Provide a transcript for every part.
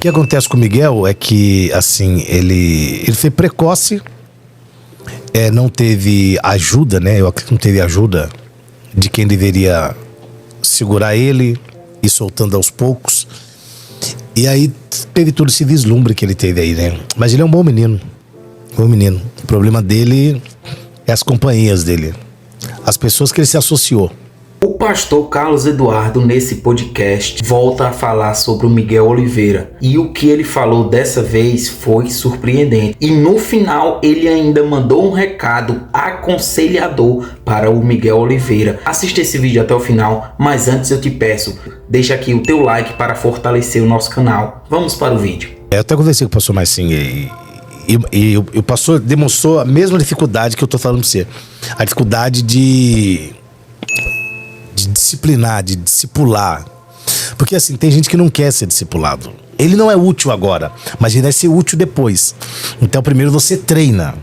O que acontece com o Miguel é que, assim, ele foi precoce, não teve ajuda, né? Eu acredito que não teve ajuda de quem deveria segurar ele e soltando aos poucos. E aí teve todo esse vislumbre que ele teve aí, né? Mas ele é um bom menino. Bom menino. O problema dele é as companhias dele, as pessoas que ele se associou. O pastor Carlos Eduardo, nesse podcast, volta a falar sobre o Miguel Oliveira. E o que ele falou dessa vez foi surpreendente. E no final, ele ainda mandou um recado aconselhador para o Miguel Oliveira. Assista esse vídeo até o final, mas antes eu te peço, deixa aqui o teu like para fortalecer o nosso canal. Vamos para o vídeo. Eu até conversei com o pastor Marcinho e o pastor demonstrou a mesma dificuldade que eu tô falando pra você. A dificuldade de disciplinar, de discipular. Porque assim, tem gente que não quer ser discipulado. Ele não é útil agora, mas ele vai ser útil depois. Então primeiro você treina,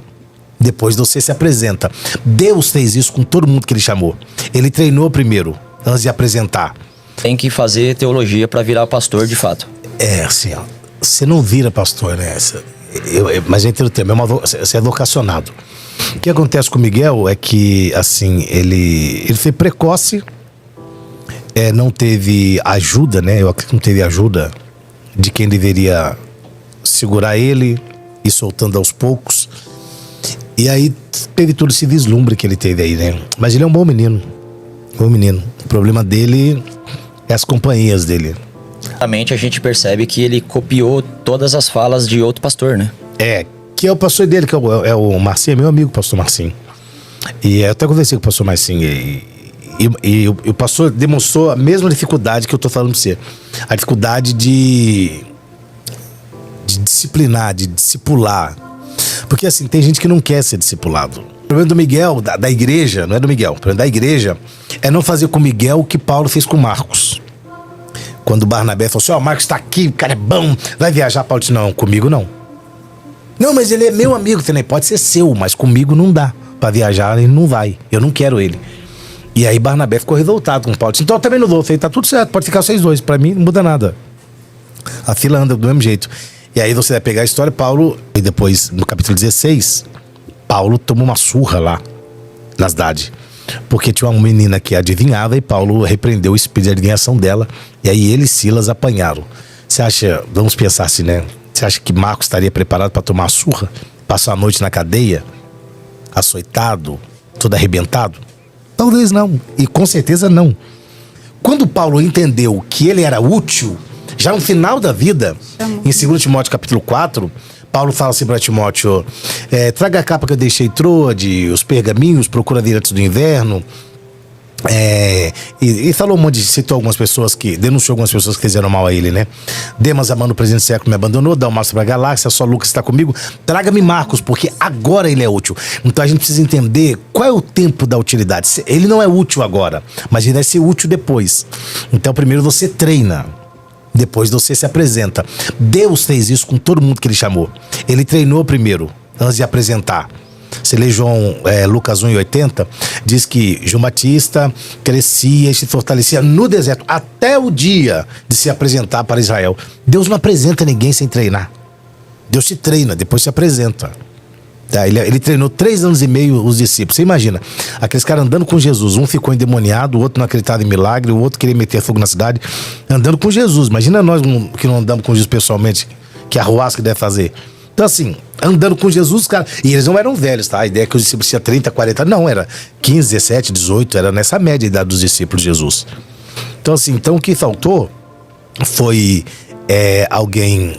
depois você se apresenta. Deus fez isso com todo mundo que ele chamou. Ele treinou primeiro, antes de apresentar. Tem que fazer teologia para virar pastor de fato. É assim, ó, você não vira pastor, né? Mas eu entendo o termo, você é vocacionado. O que acontece com o Miguel é que, assim, ele foi precoce, não teve ajuda, né? Eu acredito que não teve ajuda de quem deveria segurar ele e soltando aos poucos. E aí teve todo esse vislumbre que ele teve aí, né? Mas ele é um bom menino. Bom menino. O problema dele é as companhias dele. Claramente a gente percebe que ele copiou todas as falas de outro pastor, né? Que é o pastor dele, que é o Marcinho, meu amigo, o pastor Marcinho. E eu até conversei com o pastor Marcinho e o pastor demonstrou a mesma dificuldade que eu tô falando pra você. A dificuldade de disciplinar, de discipular. Porque assim, tem gente que não quer ser discipulado. O problema do Miguel, da igreja, não é do Miguel, o problema da igreja é não fazer com Miguel o que Paulo fez com Marcos. Quando o Barnabé falou assim, Marcos tá aqui, o cara é bom, vai viajar. Paulo disse, não, comigo não. Não, mas ele é meu amigo. Falei, pode ser seu, mas comigo não dá. Pra viajar ele não vai, eu não quero ele. E aí Barnabé ficou revoltado com Paulo. Disse, então eu também não vou. Falei, tá tudo certo, pode ficar vocês dois. Pra mim não muda nada. A fila anda do mesmo jeito. E aí você vai pegar a história, Paulo, e depois no capítulo 16, Paulo toma uma surra lá, na cidade. Porque tinha uma menina que adivinhava e Paulo repreendeu o espírito de adivinhação dela. E aí ele e Silas apanharam. Você acha, vamos pensar assim, né? Você acha que Marcos estaria preparado para tomar a surra? Passar a noite na cadeia? Açoitado? Todo arrebentado? Talvez não. E com certeza não. Quando Paulo entendeu que ele era útil, já no final da vida, em 2 Timóteo capítulo 4, Paulo fala assim para Timóteo, traga a capa que eu deixei Troade, os pergaminhos, procura vir antes do inverno. E falou citou algumas pessoas denunciou algumas pessoas que fizeram mal a ele, né? Demas, amando o presente século, me abandonou, dá o Márcio pra galáxia, só Lucas está comigo, traga-me Marcos, porque agora ele é útil. Então a gente precisa entender qual é o tempo da utilidade. Ele não é útil agora, mas ele vai ser útil depois. Então primeiro você treina, depois você se apresenta. Deus fez isso com todo mundo que ele chamou. Ele treinou primeiro, antes de apresentar. Você lê Lucas 1:80, diz que João Batista crescia e se fortalecia no deserto até o dia de se apresentar para Israel. Deus não apresenta ninguém sem treinar. Deus te treina, depois se apresenta. Tá? Ele treinou 3 anos e meio os discípulos. Você imagina, aqueles caras andando com Jesus, um ficou endemoniado, o outro não acreditava em milagre, o outro queria meter fogo na cidade, andando com Jesus. Imagina nós que não andamos com Jesus pessoalmente, que arruasca deve fazer. Então assim, andando com Jesus, cara, e eles não eram velhos, tá? A ideia é que os discípulos tinham 30, 40, não, era 15, 17, 18, era nessa média a idade dos discípulos de Jesus. Então assim, o que faltou foi alguém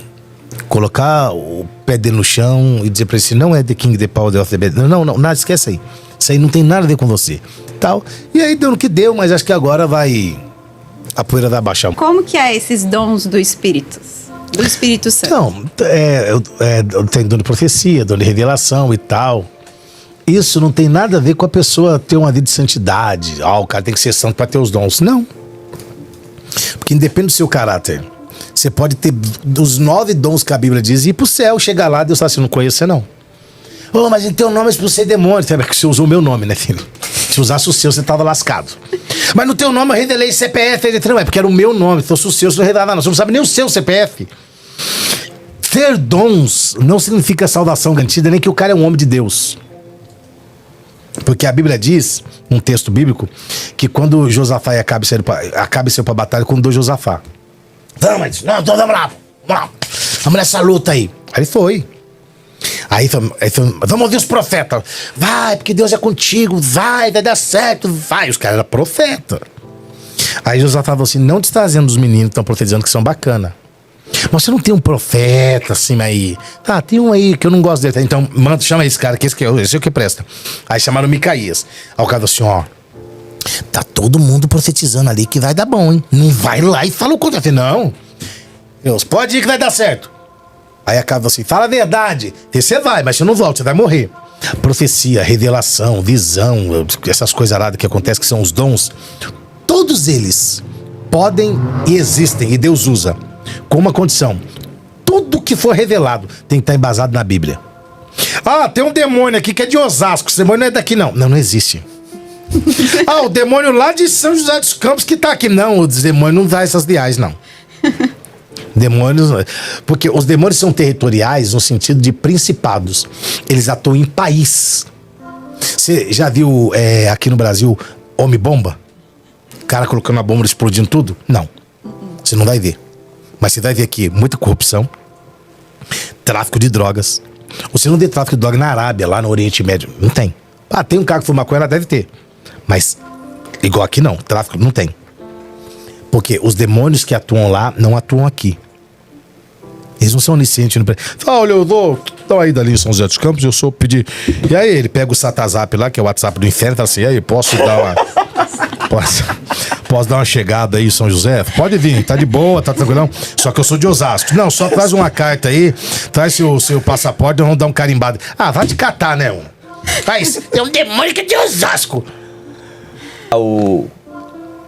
colocar o pé dele no chão e dizer pra ele assim, não é the king, the power, the bed. Não, nada, esquece aí. Isso aí não tem nada a ver com você. Tal. E aí deu no que deu, mas acho que agora a poeira vai baixar. Como que é esses dons do Espírito Santo? Então, tem dom de profecia, dom de revelação e tal. Isso não tem nada a ver com a pessoa ter uma vida de santidade. O cara tem que ser santo para ter os dons. Não. Porque independe do seu caráter. Você pode ter dos 9 dons que a Bíblia diz e ir pro céu, chegar lá, Deus fala assim, não conheço você não. Mas em teu nome é pra você demônio. É que você usou o meu nome, né, filho? Se usasse o seu, você tava lascado. Mas no teu nome eu revelei CPF. Ele não é porque era o meu nome. Então se o seu, você não revelava não. Você não sabe nem o seu CPF. ter dons não significa salvação garantida, nem que o cara é um homem de Deus. Porque a Bíblia diz, um texto bíblico, que quando Josafá e Acabe saiu pra batalha, convidou Josafá. Vamos lá. Vamos nessa luta aí. Aí ele foi. Aí vamos ouvir os profetas. Vai, porque Deus é contigo. Vai dar certo. Vai. Os caras eram profetas. Aí Josafá falou assim, não te trazendo os meninos que estão profetizando que são bacana. Mas você não tem um profeta assim aí? Ah, tem um aí que eu não gosto dele. Então, chama esse cara, que esse é o que presta. Aí chamaram Micaías. Aí o cara falou assim, ó, tá todo mundo profetizando ali que vai dar bom, hein? Não vai lá e fala o contrário. Não. Deus, pode ir que vai dar certo. Aí acaba assim, fala a verdade. Você vai, mas você não volta, você vai morrer. Profecia, revelação, visão, essas coisas aradas que acontecem, que são os dons, todos eles podem e existem, e Deus usa. Com uma condição: tudo que for revelado tem que estar embasado na Bíblia. Ah, tem um demônio aqui que é de Osasco. Esse demônio não é daqui, não. Não existe. Ah, o demônio lá de São José dos Campos que tá aqui. Não, o demônio não dá essas viagens, não. Demônios, porque os demônios são territoriais no sentido de principados. Eles atuam em país. Você já viu aqui no Brasil homem-bomba? O cara colocando uma bomba explodindo tudo? Não. Você não vai ver. Mas você vai ver aqui muita corrupção, tráfico de drogas. Você não vê tráfico de drogas na Arábia, lá no Oriente Médio. Não tem. Ah, tem um cara que fuma maconha, ela deve ter. Mas, igual aqui não, tráfico não tem. Porque os demônios que atuam lá não atuam aqui. Eles não são oniscientes. Olha, eu vou dar aí dali em São José dos Campos, eu sou pedir. E aí ele pega o Satazap lá, que é o WhatsApp do inferno, e fala assim, e aí, posso dar uma... Posso dar uma chegada aí em São José? Pode vir, tá de boa, tá tranquilão. Só que eu sou de Osasco. Não, só traz uma carta aí, traz seu passaporte, nós vamos dar um carimbado. Ah, vai te catar, né? Mas tem um demônio que é de Osasco.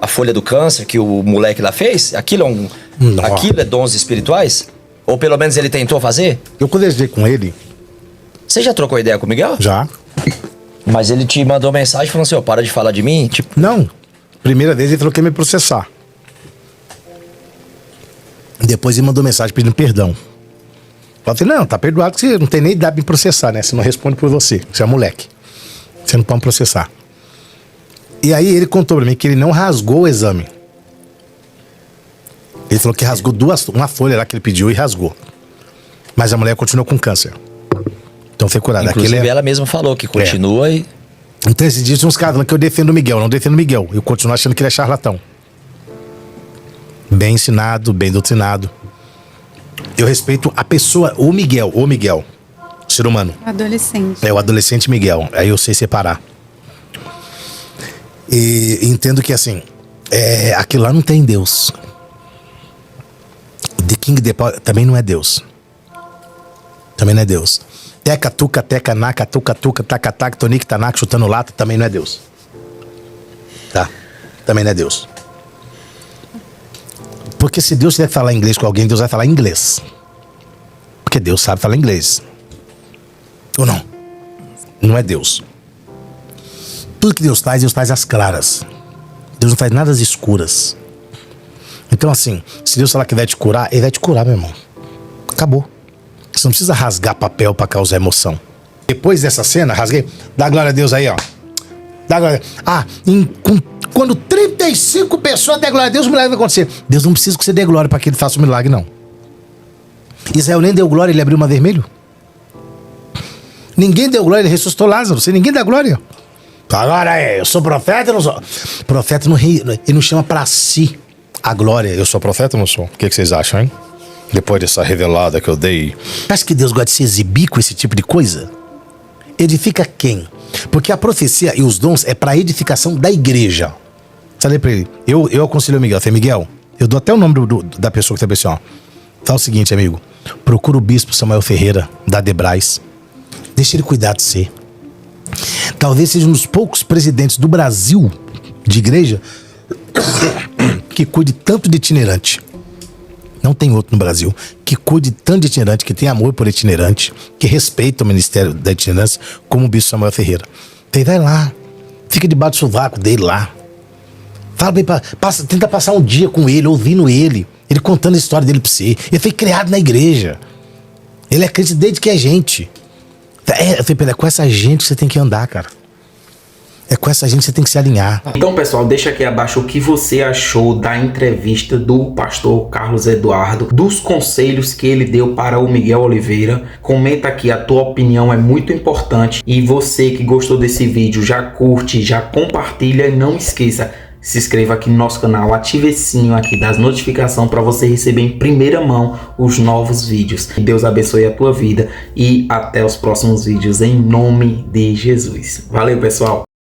A folha do câncer que o moleque lá fez, aquilo é dons espirituais? Ou pelo menos ele tentou fazer? Eu conversei com ele. Você já trocou ideia com o Miguel? Já. Mas ele te mandou mensagem falando assim, ó, para de falar de mim? Tipo... Não. Primeira vez ele falou que ia me processar. Depois ele mandou mensagem pedindo perdão. Eu falei, não, tá perdoado que você não tem nem idade de me processar, né? Você não responde por você. Você é moleque. Você não pode me processar. E aí ele contou pra mim que ele não rasgou o exame. Ele falou que rasgou uma folha lá que ele pediu e rasgou. Mas a mulher continuou com câncer. Então foi curada. Inclusive ela mesma falou que continua e... Então esses dias tinha uns caras falando que eu defendo o Miguel. Eu não defendo o Miguel. Eu continuo achando que ele é charlatão. Bem ensinado, bem doutrinado. Eu respeito a pessoa, o Miguel, o ser humano. Adolescente. É o adolescente Miguel. Aí eu sei separar. E entendo que assim, aquilo lá não tem Deus. The King the Power também não é Deus. Também não é Deus. Teca, tuca, teca, naca, tuca, tuca, taca, taca, tonique, tanaca, chutando lata, também não é Deus. Tá? Também não é Deus. Porque se Deus quiser falar inglês com alguém, Deus vai falar inglês. Porque Deus sabe falar inglês. Ou não? Não é Deus. Tudo que Deus faz às claras. Deus não faz nada às escuras. Então assim, se Deus falar que vai te curar, Ele vai te curar, meu irmão. Acabou. Você não precisa rasgar papel pra causar emoção. Depois dessa cena, rasguei. Dá glória a Deus aí, ó. Dá glória. Quando 35 pessoas der glória a Deus, o milagre vai acontecer. Deus não precisa que você dê glória pra que Ele faça o milagre, não. Israel nem deu glória, ele abriu o mar vermelho. Ninguém deu glória, ele ressuscitou Lázaro. Você ninguém dá glória. Agora eu sou profeta ou não sou? Profeta ele não chama pra si a glória. Eu sou profeta ou não sou? O que vocês acham, hein? Depois dessa revelada que eu dei. Acha que Deus gosta de se exibir com esse tipo de coisa? Edifica quem? Porque a profecia e os dons é para edificação da igreja. Falei pra ele, eu aconselho o Miguel. Eu falei, Miguel, eu dou até o nome da pessoa que tá pensando, ó. Fala o seguinte, amigo. Procura o bispo Samuel Ferreira, da Debrais. Deixa ele cuidar de você. Talvez seja um dos poucos presidentes do Brasil, de igreja, que cuide tanto de itinerante. Não tem outro no Brasil que cuide tanto de itinerante, que tem amor por itinerante, que respeita o ministério da itinerância, como o bispo Samuel Ferreira. Então vai lá, fica debaixo do sovaco dele lá. Fala bem, tenta passar um dia com ele, ouvindo ele contando a história dele pra você. Ele foi criado na igreja. Ele é crente desde que é gente. É com essa gente que você tem que andar, cara. É com essa gente que você tem que se alinhar. Então, pessoal, deixa aqui abaixo o que você achou da entrevista do pastor Carlos Eduardo, dos conselhos que ele deu para o Miguel Oliveira. Comenta aqui, a tua opinião é muito importante. E você que gostou desse vídeo, já curte, já compartilha e não esqueça, se inscreva aqui no nosso canal, ative esse sininho aqui das notificações para você receber em primeira mão os novos vídeos. Que Deus abençoe a tua vida e até os próximos vídeos em nome de Jesus. Valeu, pessoal!